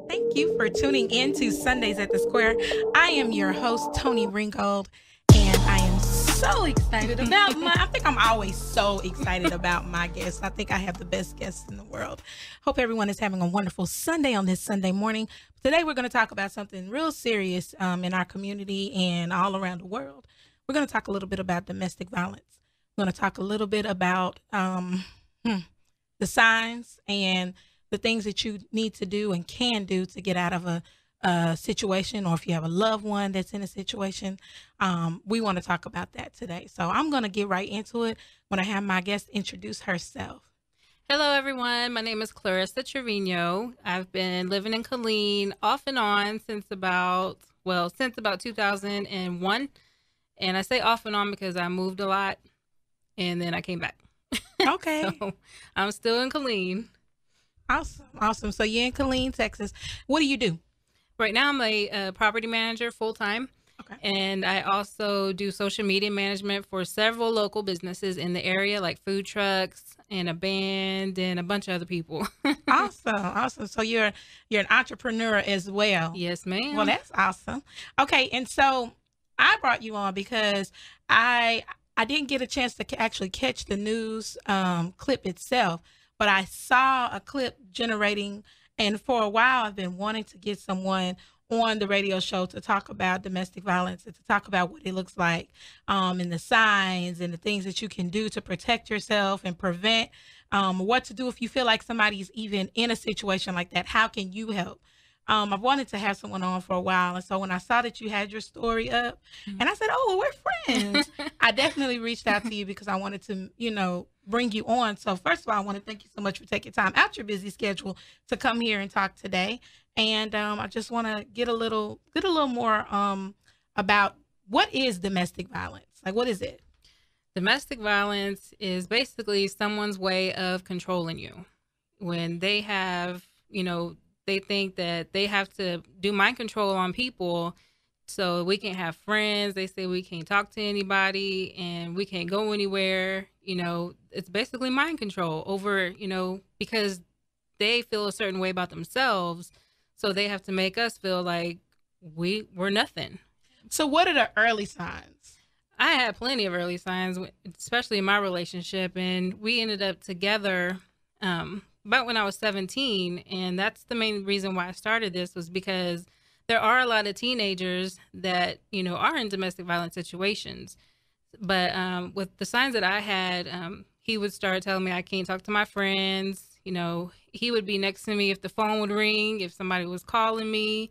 Thank you for tuning in to Sundays at the Square. I am your host, Toni Ringgold, and I am so excited about I think I'm always so excited about my guests. I think I have the best guests in the world. Hope everyone is having a wonderful Sunday on this Sunday morning. Today we're going to talk about something real serious in our community and all around the world. We're going to talk a little bit about domestic violence. We're going to talk a little bit about the signs and the things that you need to do and can do to get out of a situation, or if you have a loved one that's in a situation. We want to talk about that today. So I'm going to get right into it when I have my guest introduce herself. Hello, everyone. My name is Clarissa Trevino. I've been living in Killeen off and on since about 2001. And I say off and on because I moved a lot and then I came back. Okay. So I'm still in Killeen. Awesome. So you're in Killeen, Texas. What do you do? Right now, I'm a property manager full-time. Okay. And I also do social media management for several local businesses in the area, like food trucks and a band and a bunch of other people. Awesome. So you're an entrepreneur as well. Yes, ma'am. Well, that's awesome. Okay. And so I brought you on because I didn't get a chance to actually catch the news clip itself, but I saw a clip generating, and for a while I've been wanting to get someone on the radio show to talk about domestic violence and to talk about what it looks like and the signs and the things that you can do to protect yourself and prevent, what to do if you feel like somebody's even in a situation like that. How can you help? I've wanted to have someone on for a while. And so when I saw that you had your story up, and I said, oh, well, we're friends, I definitely reached out to you because I wanted to, bring you on. So first of all, I want to thank you so much for taking time out your busy schedule to come here and talk today. And I just want to get a little more about what is domestic violence? Like, what is it? Domestic violence is basically someone's way of controlling you. When they have, they think that they have to do mind control on people so we can't have friends. They say we can't talk to anybody and we can't go anywhere. It's basically mind control over, because they feel a certain way about themselves. So they have to make us feel like we're nothing. So what are the early signs? I had plenty of early signs, especially in my relationship. And we ended up together about when I was 17. And that's the main reason why I started this, was because there are a lot of teenagers that, are in domestic violence situations. But with the signs that I had, he would start telling me I can't talk to my friends. He would be next to me if the phone would ring, if somebody was calling me.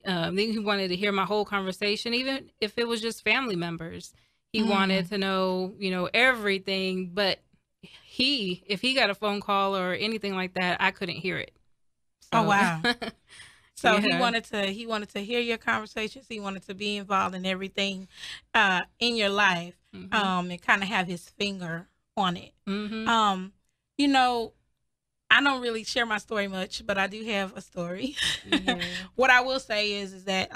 Then he wanted to hear my whole conversation, even if it was just family members. He wanted to know, everything. But if he got a phone call or anything like that, I couldn't hear it. So, oh, wow. So yeah. he wanted to hear your conversations. He wanted to be involved in everything in your life, and kind of have his finger on it. I don't really share my story much, but I do have a story. What I will say is that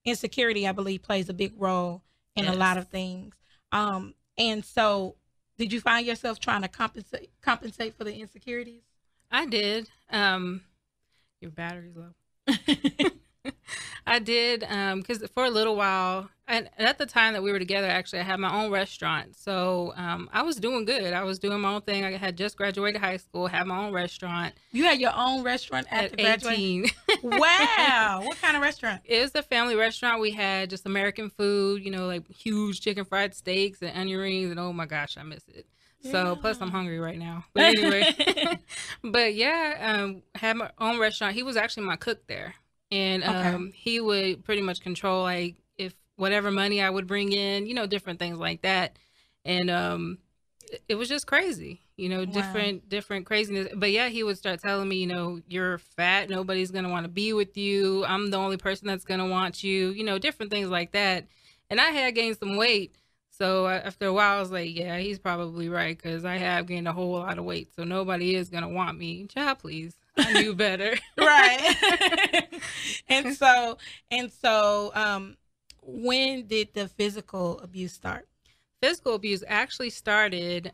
insecurity, I believe, plays a big role in a lot of things. And so did you find yourself trying to compensate for the insecurities? I did. Your battery's low. I did, because for a little while, and at the time that we were together, actually, I had my own restaurant. So I was doing good. I was doing my own thing. I had just graduated high school, had my own restaurant. You had your own restaurant after graduating? 18. Wow. What kind of restaurant? It was a family restaurant. We had just American food, like huge chicken fried steaks and onion rings. And oh my gosh, I miss it. Yeah. So plus I'm hungry right now. But anyway, but yeah, had my own restaurant. He was actually my cook there. And he would pretty much control, like, if whatever money I would bring in, different things like that. And it was just crazy, different craziness. But yeah, he would start telling me, you're fat. Nobody's going to want to be with you. I'm the only person that's going to want you, different things like that. And I had gained some weight. So after a while, I was like, yeah, he's probably right, because I have gained a whole lot of weight. So nobody is going to want me. Child, please. I knew better. Right. And so when did the physical abuse start? physical abuse actually started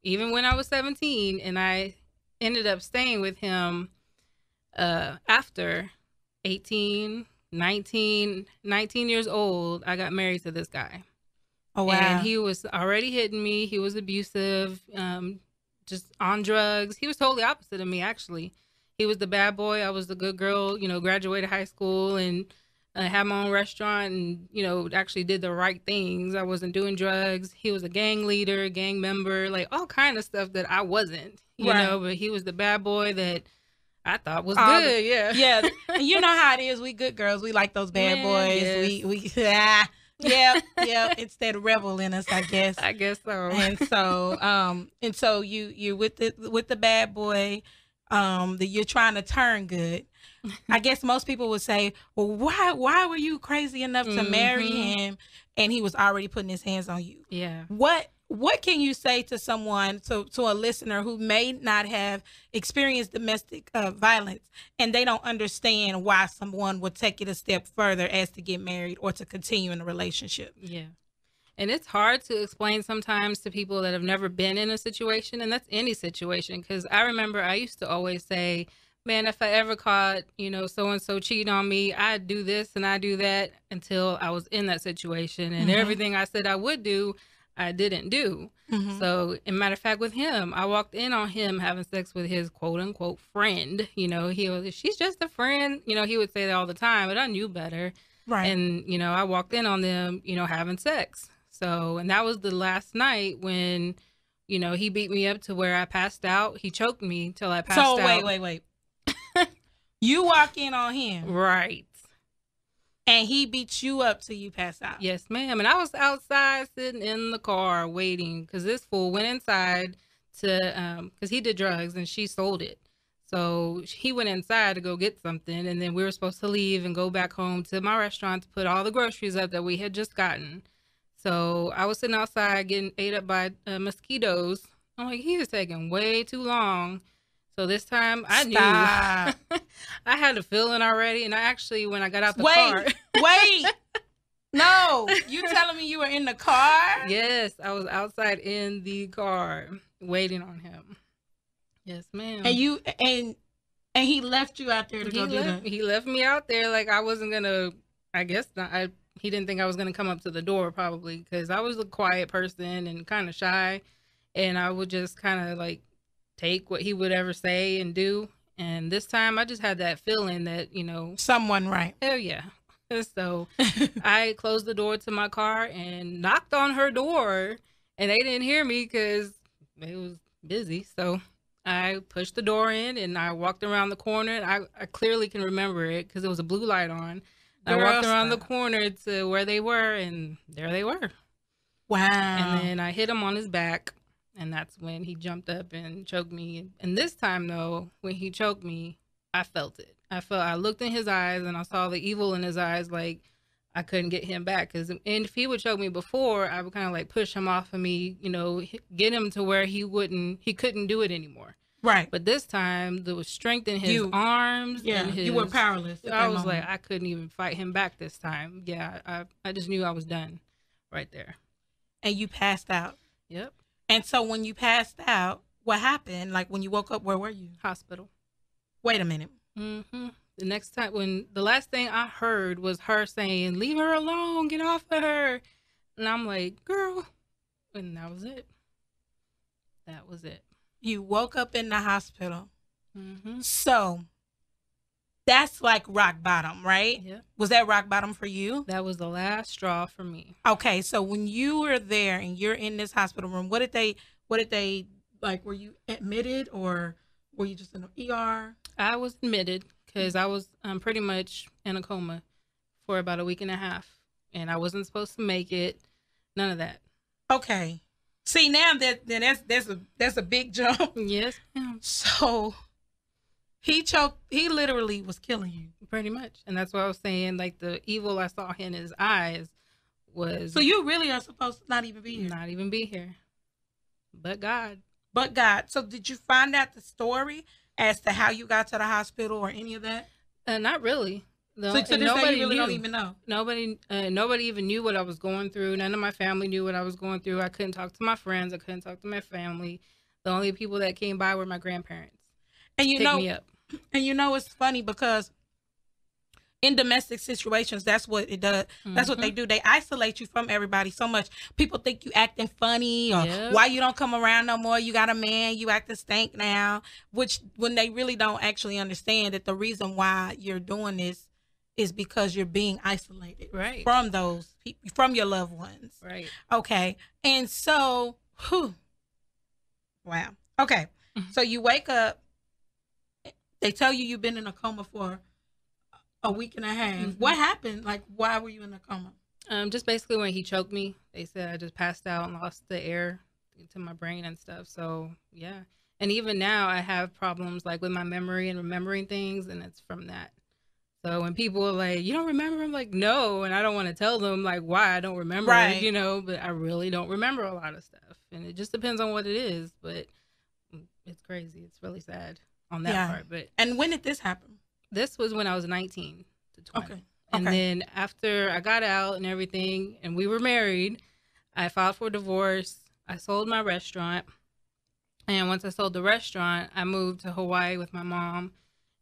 even when I was 17, and I ended up staying with him after 18, 19 years old. I got married to this guy. Oh, wow. And he was already hitting me. He was abusive, just on drugs. He was totally opposite of me, actually. He was the bad boy. I was the good girl, you know, graduated high school and had my own restaurant and, you know, actually did the right things. I wasn't doing drugs. He was a gang leader, gang member, like all kind of stuff that I wasn't, you know, but he was the bad boy that I thought was good. Yeah. You know how it is. We good girls. We like those bad boys. Yes. Yeah. It's that rebel in us, I guess. I guess so. And so you with the bad boy, that you're trying to turn good. I guess most people would say, well, why were you crazy enough to marry him? And he was already putting his hands on you. Yeah. What can you say to someone, to a listener who may not have experienced domestic violence, and they don't understand why someone would take it a step further as to get married or to continue in a relationship? Yeah. And it's hard to explain sometimes to people that have never been in a situation, and that's any situation. Because I remember I used to always say, man, if I ever caught, you know, so-and-so cheating on me, I'd do this and I do that, until I was in that situation. And everything I said I would do, I didn't do. So, as a matter of fact, with him, I walked in on him having sex with his quote unquote friend. You know, she's just a friend. You know, he would say that all the time, but I knew better. Right. And, you know, I walked in on them, you know, having sex. So, and that was the last night when, you know, he beat me up to where I passed out. He choked me till I passed out. So wait. You walk in on him. Right. And he beat you up till you pass out. Yes, ma'am. And I was outside sitting in the car waiting because this fool went inside to, because he did drugs and she sold it. So he went inside to go get something. And then we were supposed to leave and go back home to my restaurant to put all the groceries up that we had just gotten. So I was sitting outside getting ate up by mosquitoes. I'm like, he is taking way too long. So this time I knew I had a feeling already. And I actually, when I got out the car. Wait. No, you telling me you were in the car? Yes, I was outside in the car waiting on him. Yes, ma'am. And he left you out there to go do that? He left me out there like I wasn't going to, I guess not. He didn't think I was going to come up to the door probably because I was a quiet person and kind of shy. And I would just kind of like take what he would ever say and do. And this time I just had that feeling that, you know. Someone right. Hell yeah. So I closed the door to my car and knocked on her door. And they didn't hear me because they was busy. So I pushed the door in and I walked around the corner. And I clearly can remember it because there was a blue light on. I walked around the corner to where they were, and there they were. Wow. And then I hit him on his back, and that's when he jumped up and choked me. And this time, though, when he choked me, I felt it. I looked in his eyes, and I saw the evil in his eyes, like I couldn't get him back. And if he would choke me before, I would kind of like push him off of me, you know, get him to where he couldn't do it anymore. Right. But this time, there was strength in his arms. Yeah, and you were powerless. I was like, I couldn't even fight him back this time. Yeah, I just knew I was done right there. And you passed out. Yep. And so when you passed out, what happened? Like when you woke up, where were you? Hospital. Wait a minute. The last thing I heard was her saying, leave her alone, get off of her. And I'm like, girl. And that was it. That was it. You woke up in the hospital. So that's like rock bottom, right? Yeah. Was that rock bottom for you? That was the last straw for me. Okay. So when you were there and you're in this hospital room, what did they like? Were you admitted or were you just in the ER? I was admitted because I was pretty much in a coma for about a week and a half, and I wasn't supposed to make it. None of that. Okay. See, now that's a big jump. Yes, ma'am. So he literally was killing you. Pretty much. And that's what I was saying, like the evil I saw in his eyes was. So you really are supposed to not even be here. Not even be here. But God. But God. So did you find out the story as to how you got to the hospital or any of that? Not really. So to this day, you really don't even know. Nobody even knew what I was going through. None of my family knew what I was going through. I couldn't talk to my friends. I couldn't talk to my family. The only people that came by were my grandparents. And you know, me up. And you know, it's funny because in domestic situations, that's what it does. That's what they do. They isolate you from everybody so much. People think you acting funny or why you don't come around no more. You got a man, you acting stank now, which when they really don't actually understand that the reason why you're doing this is because you're being isolated from those people, from your loved ones. Right. Okay. And so, wow. Okay. So you wake up, they tell you you've been in a coma for a week and a half. What happened? Like, why were you in a coma? Just basically when he choked me, they said I just passed out and lost the air to my brain and stuff. So yeah. And even now I have problems like with my memory and remembering things, and it's from that. So when people are like, you don't remember? I'm like, no. And I don't want to tell them like why I don't remember it, you know, but I really don't remember a lot of stuff. And it just depends on what it is. But it's crazy. It's really sad on that part. But and when did this happen? This was when I was 19 to 20. Okay. And then after I got out and everything, and we were married, I filed for divorce. I sold my restaurant. And once I sold the restaurant, I moved to Hawaii with my mom.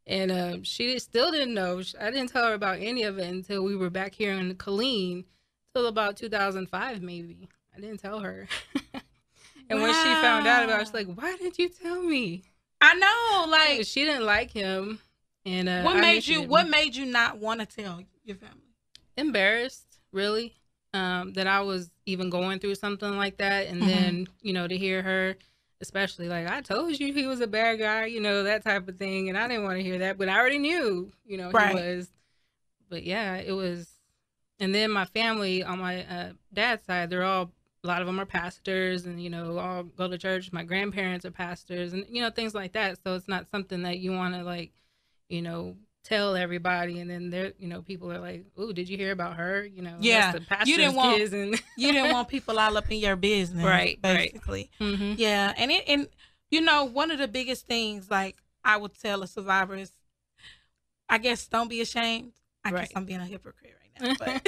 And she still didn't know. I didn't tell her about any of it until we were back here in Killeen, till about 2005 maybe. I didn't tell her. And when she found out about it, she's like, why didn't you tell me? I know, like she didn't like him. And what made you not want to tell your family? Embarrassed, really, that I was even going through something like that. And then, you know, to hear her, especially like, I told you he was a bad guy, you know, that type of thing. And I didn't want to hear that, but I already knew, you know, he was. But yeah, it was. And then my family on my dad's side, a lot of them are pastors and, you know, all go to church. My grandparents are pastors and, you know, things like that. So it's not something that you want to like, you know, tell everybody, and then there, you know, people are like, "Oh, did you hear about her?" You know, that's the pastor's you didn't want kids and you didn't want people all up in your business, basically. Yeah, and you know, one of the biggest things, like I would tell a survivor is, I guess, don't be ashamed. I guess I'm being a hypocrite right now, but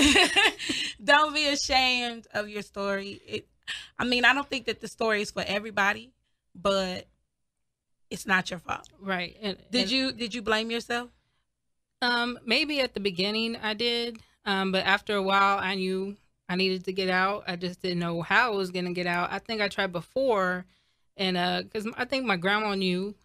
don't be ashamed of your story. I mean, I don't think that the story is for everybody, but it's not your fault. Right. Did you blame yourself? Maybe at the beginning I did. But after a while I knew I needed to get out. I just didn't know how I was going to get out. I think I tried before, and cuz I think my grandma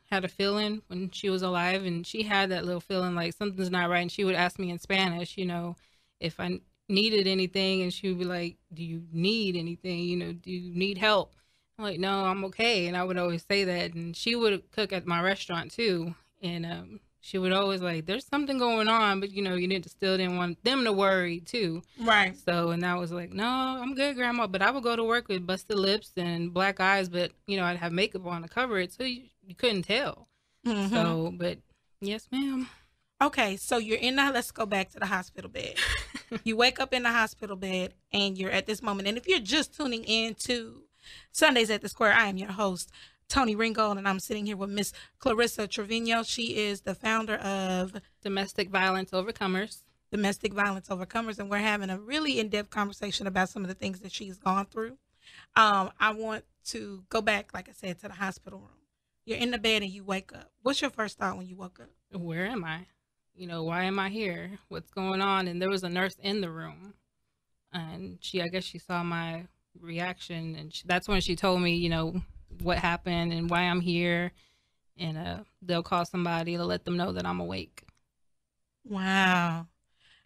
had a feeling when she was alive, and she had that little feeling like something's not right, and she would ask me in Spanish, you know, if I needed anything, and she would be like, "Do you need anything? You know, do you need help?" I'm like, no, I'm okay. And I would always say that. And she would cook at my restaurant too. And she would always like, there's something going on, but you know, still didn't want them to worry too. Right. So, and I was like, no, I'm good, Grandma. But I would go to work with busted lips and black eyes, but you know, I'd have makeup on to cover it. So you couldn't tell. So, but yes, ma'am. Okay. So let's go back to the hospital bed. You wake up in the hospital bed and you're at this moment. And if you're just tuning in to Sundays at the Square, I am your host, Toni Ringgold, and I'm sitting here with Miss Clarissa Trevino. She is the founder of Domestic Violence Overcomers. And we're having a really in-depth conversation about some of the things that she's gone through. I want to go back, like I said, to the hospital room. You're in the bed and you wake up. What's your first thought when you woke up? Where am I? You know, why am I here? What's going on? And there was a nurse in the room, and I guess she saw my reaction, and that's when she told me, you know, what happened and why I'm here, and they'll call somebody to let them know that I'm awake. Wow.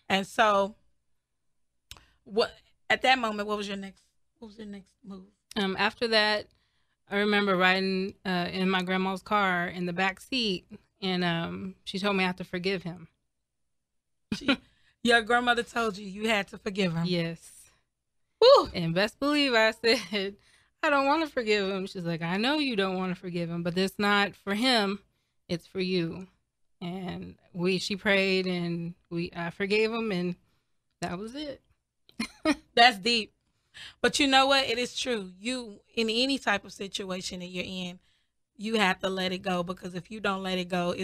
And so at that moment, what was your next move? After that, I remember riding in my grandma's car in the back seat, and she told me I have to forgive him. Your grandmother told you had to forgive him? Yes. Woo! And best believe I said, I don't want to forgive him. She's like, I know you don't want to forgive him, but it's not for him. It's for you. And she prayed, and I forgave him, and that was it. That's deep. But you know what? It is true. You, in any type of situation that you're in, you have to let it go, because if you don't let it go,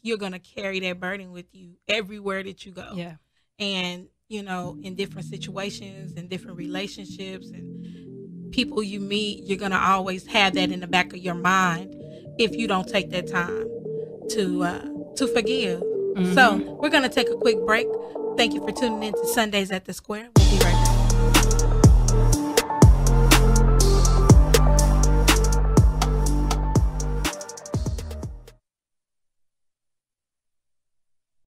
you're gonna carry that burden with you everywhere that you go. Yeah. And in different situations and different relationships and people you meet, you're gonna always have that in the back of your mind if you don't take that time to forgive. So we're gonna take a quick break. Thank you for tuning in to Sundays at the Square. We'll be right back.